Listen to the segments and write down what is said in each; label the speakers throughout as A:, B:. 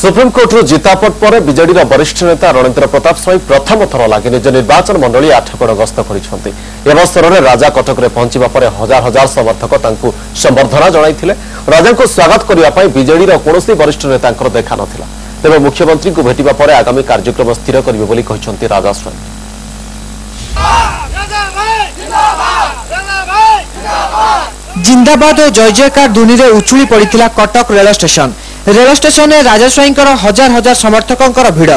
A: Supreme court जितापट पर BJD वरिष्ठ नेता रणेन्द्र प्रताप स्वाई प्रथम थर लगे निज निर्वाचन मंडली आठगड़ गस्त कर राजा कटक में पहुंचा पर हजार हजार समर्थक संबर्धना जन राजा को स्वागत करने बीजेडी कौन वरिष्ठ नेता देखा नाला तेज मुख्यमंत्री को भेटा पर आगामी कार्यक्रम स्थिर करेंगे राजा स्वाई।
B: जिंदाबाद और जय जयकार ध्वनि रे उछुली पड़ता कटक रेल स्टेशन में राजा स्वाई हजार हजार समर्थकों भिड़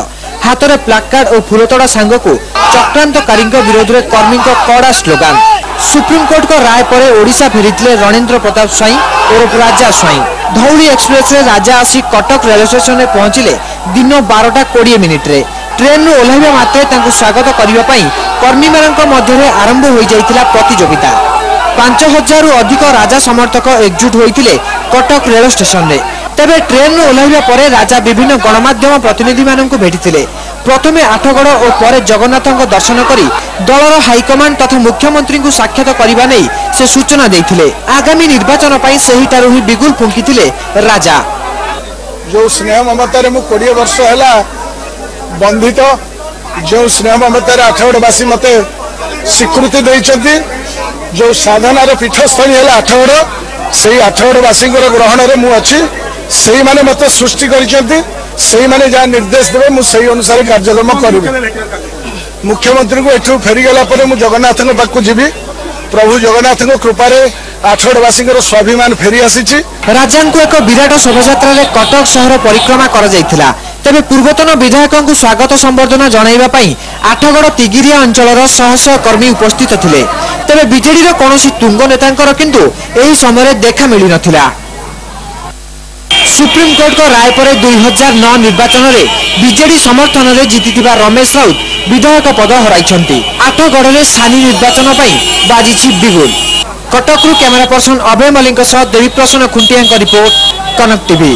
B: हाथ में प्लाकार्ड और फुलतोड़ा सांग को चक्रांतकारी विरोध में कर्मी कड़ा स्लोगान। सुप्रीमकोर्ट को राय पर ओडिशा फेरी रणेन्द्र प्रताप स्वाई और राजा स्वाई धौली एक्सप्रेस रे राजा आसी कटक रेल स्टेशन में पहुंचले दिन 12:20 ट्रेन ओह्लैवा मात्रे स्वागत करने कर्मी मध्य आरंभ हो जाइतिला प्रतियोगिता। 5000 अधिक राजा समर्थक एकजुट होइतिले कटक रेल स्टेशन में। तेबे ट्रेन ओह्लैवा परे राजा विभिन्न गणमाध्यम प्रतिनिधि माननकु भेटितिले। प्रथमे आठगड़ और पर जगन्नाथ दर्शन करी दलर हाईकमांड तथा मुख्यमंत्री को साक्षात करने नहीं से सूचना देथिले। आगामी निर्वाचन पई सेहिटारु ही बिगुल फुंकितिले राजा।
C: जो स्नेह ममतार मु 20 वर्ष हैला बंधित जो स्नेह ममतार आठगड़वासी मते स्वीकृति देइछथि जो साधनार पीठस्थली है आठगड़ से आठगड़वासी ग्रहण में मुझे से माने मत सृष्टि करिसें जहाँ निर्देश देवे मुझे अनुसार कार्यक्रम करी। मुख्यमंत्री को एठू फेरीगला जगन्नाथ पाक जी प्रभु जगन्नाथ कृपा आठगड़वासी स्वाभिमान फेरी आसी।
B: राजा को एक विराट शोभायात्रा कटक शहर परिक्रमा कर जाइथिला। तेबे पूर्वतन विधायकों को स्वागत संबर्धना जणाइबा पई आठगड़ तिगिरिया अंचलर शह शह कर्मी उपस्थित थिले। तेबे बीजेडी कौन तुंग नेतांकर किंतु एही समय देखा मिली नथिला। सुप्रीमकोर्ट को राय पर 2009 निर्वाचन में बीजेडी समर्थन में जीतिथिबा रमेश राउत विधायक पद हराइछंती। आठगड़ में सानी निर्वाचन पई बाजिछि बिगुल। कटक कैमरा पर्सन अभय मलिक देवी प्रसन्न खुंटिया रिपोर्ट कनक टीवी।